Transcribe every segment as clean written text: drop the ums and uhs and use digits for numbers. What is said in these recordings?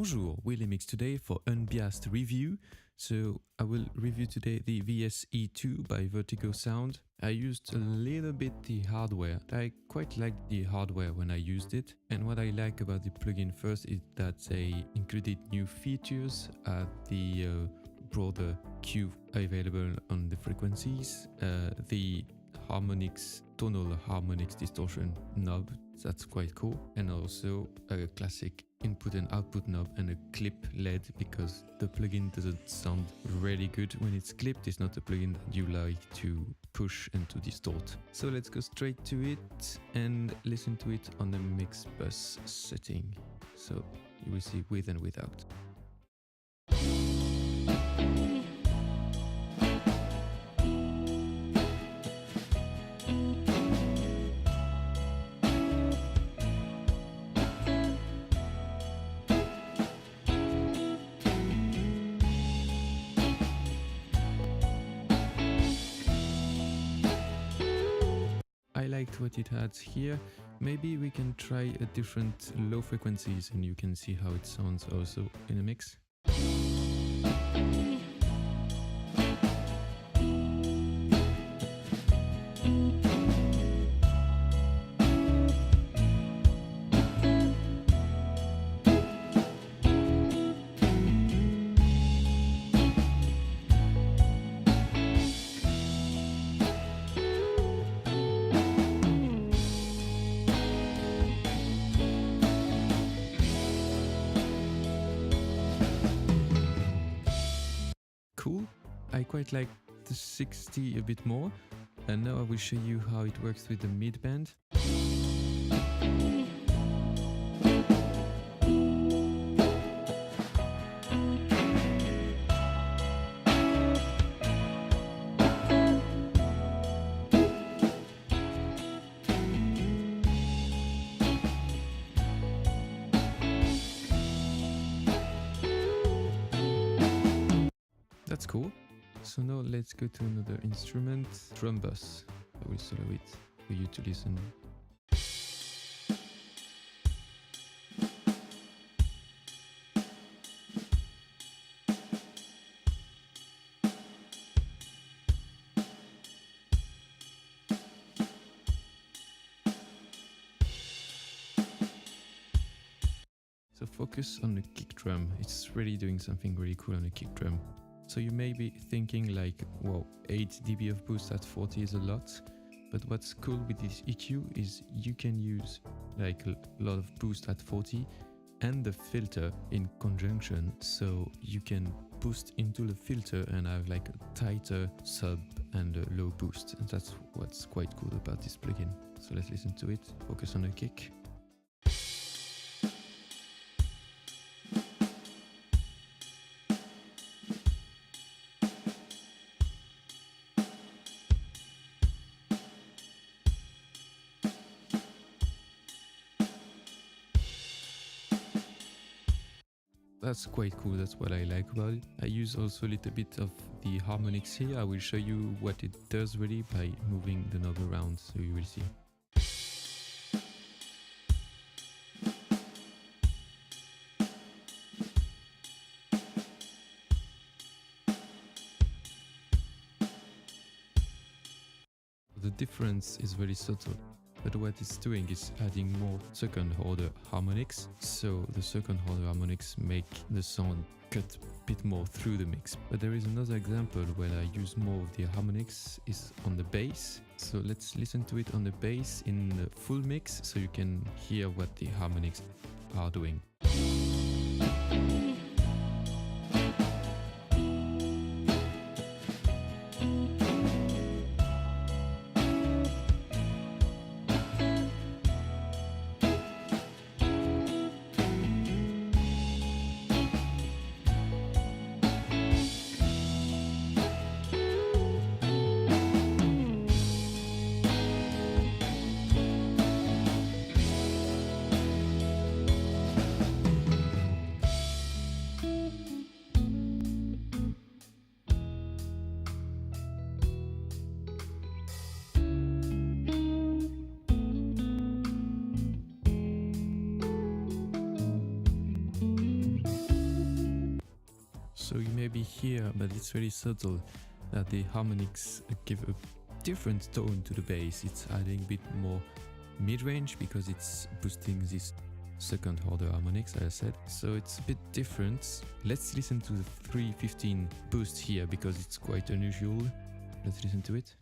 Bonjour, Willy Mix today for Unbiased review. So I will review today the VSE-2 by Vertigo Sound. I used a little bit the hardware. I quite liked the hardware when I used it. And what I like about the plugin first is that they included new features, the broader Q available on the frequencies, the harmonics, tonal harmonics distortion knob, that's quite cool, and also a classic input and output knob and a clip LED, because the plugin doesn't sound really good when it's clipped. It's not a plugin that you like to push and to distort. So let's go straight to it and listen to it on the mixbus setting. So you will see with and without. I liked what it had here. Maybe we can try a different low frequencies and you can see how it sounds also in a mix. Cool. I quite like the 60 a bit more, and now I will show you how it works with the mid band. That's cool. So now let's go to another instrument, drum bus. I will solo it for you to listen. So focus on the kick drum. It's really doing something really cool on the kick drum. So you may be thinking like, wow, 8 dB of boost at 40 is a lot. But what's cool with this EQ is you can use like a lot of boost at 40 and the filter in conjunction. So you can boost into the filter and have like a tighter sub and a low boost. And that's what's quite cool about this plugin. So let's listen to it, focus on the kick. That's quite cool, that's what I like about it. I use also a little bit of the harmonics here. I will show you what it does really by moving the knob around, so you will see. The difference is very subtle. But what it's doing is adding more second order harmonics. So the second order harmonics make the sound cut a bit more through the mix. But there is another example where I use more of the harmonics is on the bass. So let's listen to it on the bass in the full mix so you can hear what the harmonics are doing. So you may be here, but it's really subtle that the harmonics give a different tone to the bass. It's adding a bit more mid-range because it's boosting this second order harmonics, as I said. So it's a bit different. Let's listen to the 315 boost here because it's quite unusual. Let's listen to it.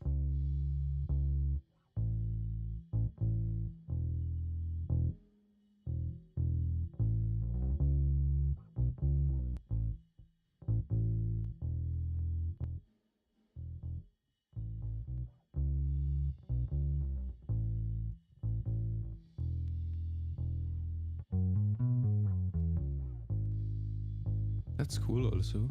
That's cool also.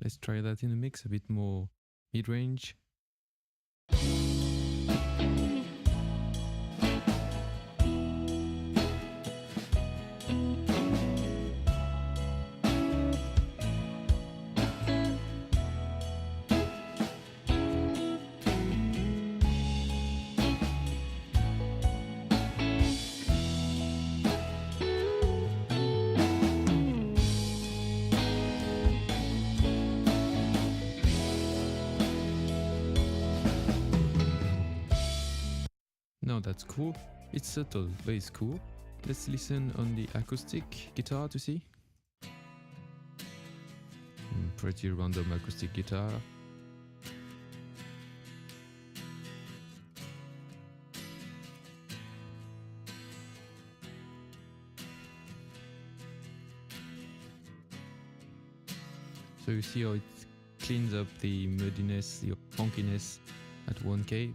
Let's try that in a mix, a bit more mid-range. No, that's cool. It's subtle, but it's cool. Let's listen on the acoustic guitar to see. Pretty random acoustic guitar. So you see how it cleans up the muddiness, the funkiness at 1K.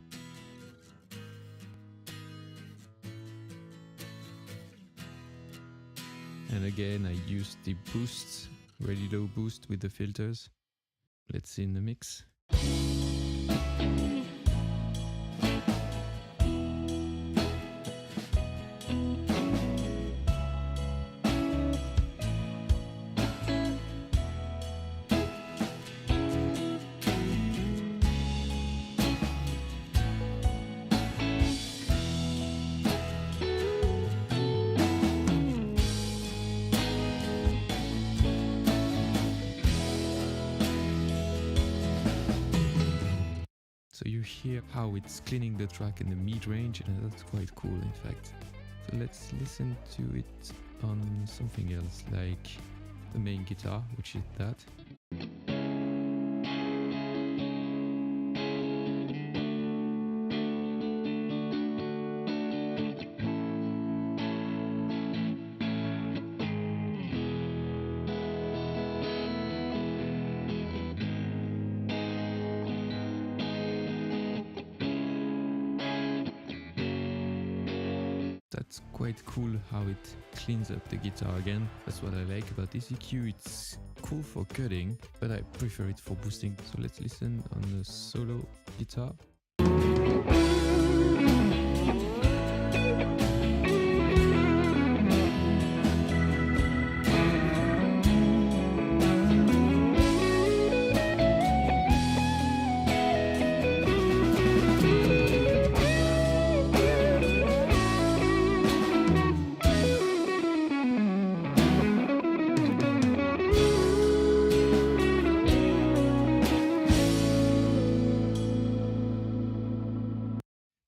And again, I used the boost, really low boost with the filters. Let's see in the mix. So you hear how it's cleaning the track in the mid-range, and that's quite cool in fact. So let's listen to it on something else, like the main guitar, which is that. That's quite cool how it cleans up the guitar again. That's what I like about this EQ. It's cool for cutting, but I prefer it for boosting. So let's listen on the solo guitar.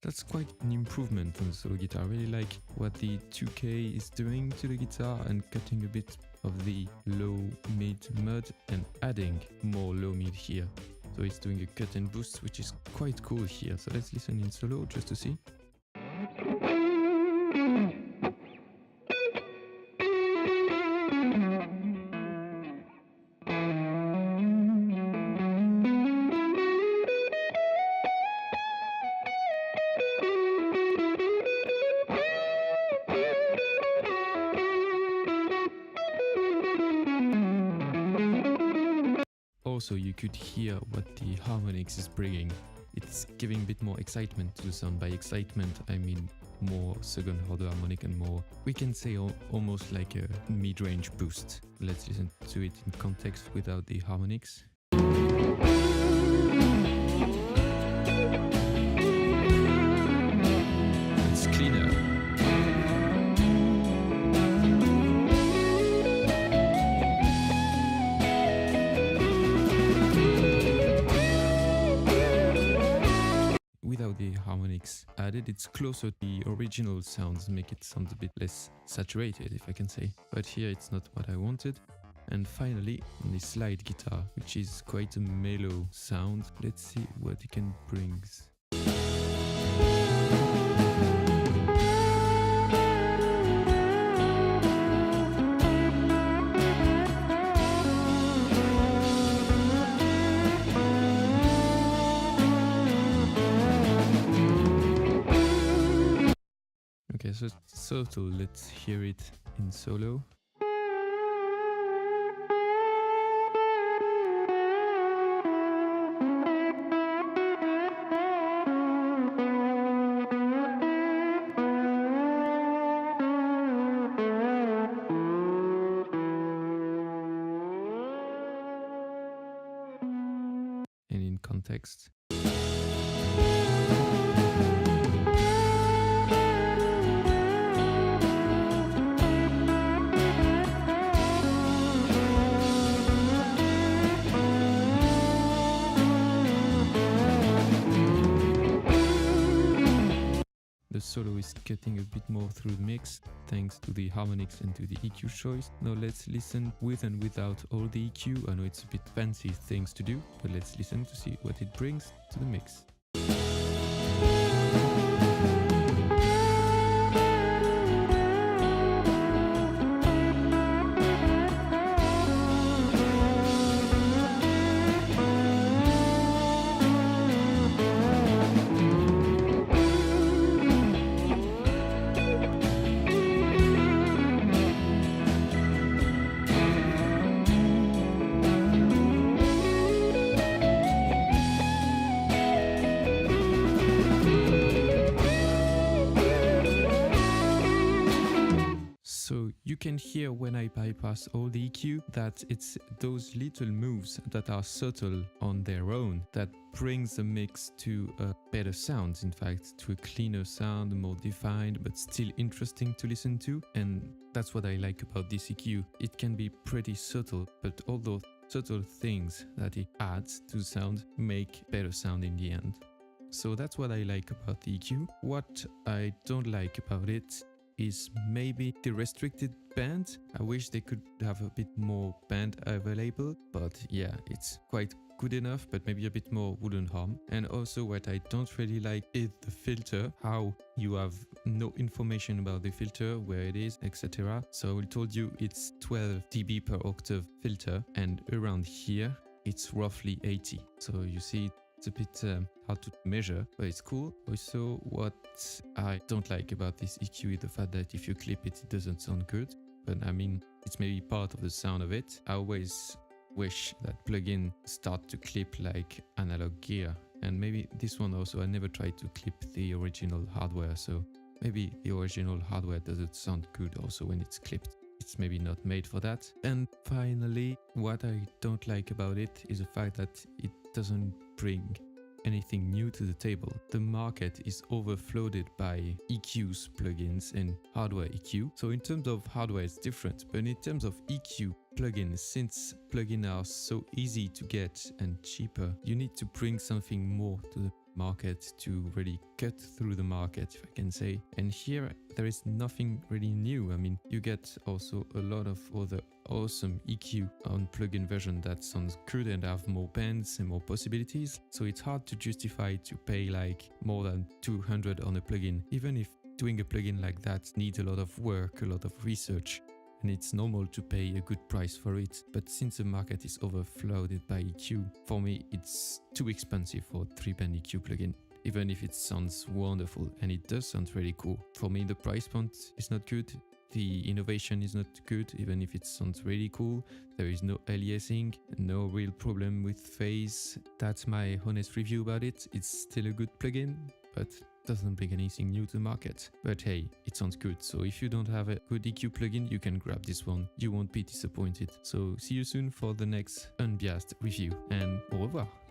That's quite an improvement on the solo guitar. I really like what the 2K is doing to the guitar and cutting a bit of the low mid mud and adding more low mid here. So it's doing a cut and boost, which is quite cool here. So let's listen in solo just to see. Also, you could hear what the harmonics is bringing. It's giving a bit more excitement to the sound. By excitement, I mean more second order harmonic and more, we can say almost like a mid-range boost. Let's listen to it in context without the harmonics. It's cleaner. Without the harmonics added, it's closer to the original sounds, make it sound a bit less saturated, if I can say. But here it's not what I wanted. And finally, on the slide guitar, which is quite a mellow sound. Let's see what it can bring. Okay, so it's subtle. Let's hear it in solo. And in context. The solo is cutting a bit more through the mix, thanks to the harmonics and to the EQ choice. Now let's listen with and without all the EQ. I know it's a bit fancy things to do, but let's listen to see what it brings to the mix. So you can hear when I bypass all the EQ that it's those little moves that are subtle on their own that brings the mix to a better sound, in fact, to a cleaner sound, more defined, but still interesting to listen to. And that's what I like about this EQ. It can be pretty subtle, but all those subtle things that it adds to the sound make better sound in the end. So that's what I like about the EQ. What I don't like about it is maybe the restricted band. I wish they could have a bit more band available, but yeah, it's quite good enough, but maybe a bit more wouldn't harm. And also what I don't really like is the filter, how you have no information about the filter, where it is, etc. So I told you it's 12 dB per octave filter, and around here it's roughly 80. So you see it's a bit hard to measure, but it's cool. Also, what I don't like about this EQ is the fact that if you clip it, it doesn't sound good. But I mean, it's maybe part of the sound of it. I always wish that plugin start to clip like analog gear. And maybe this one also, I never tried to clip the original hardware. So maybe the original hardware doesn't sound good also when it's clipped. It's maybe not made for that. And finally, what I don't like about it is the fact that it doesn't bring anything new to the table. The market is overflooded by EQs, plugins, and hardware EQ. So in terms of hardware, it's different. But in terms of EQ plugins, since plugins are so easy to get and cheaper, you need to bring something more to the market to really cut through the market, if I can say. And here there is nothing really new. I mean, you get also a lot of other awesome EQ on plugin version that sounds good and have more bands and more possibilities. So it's hard to justify to pay like more than 200 on a plugin, even if doing a plugin like that needs a lot of work, a lot of research. And it's normal to pay a good price for it. But since the market is overflooded by EQ, for me it's too expensive for a 3-band EQ plugin. Even if it sounds wonderful, and it does sound really cool. For me the price point is not good, the innovation is not good, even if it sounds really cool. There is no aliasing, no real problem with phase. That's my honest review about it. It's still a good plugin, but doesn't bring anything new to market. But hey, it sounds good. So if you don't have a good EQ plugin, you can grab this one. You won't be disappointed. So see you soon for the next Unbiased review, and au revoir.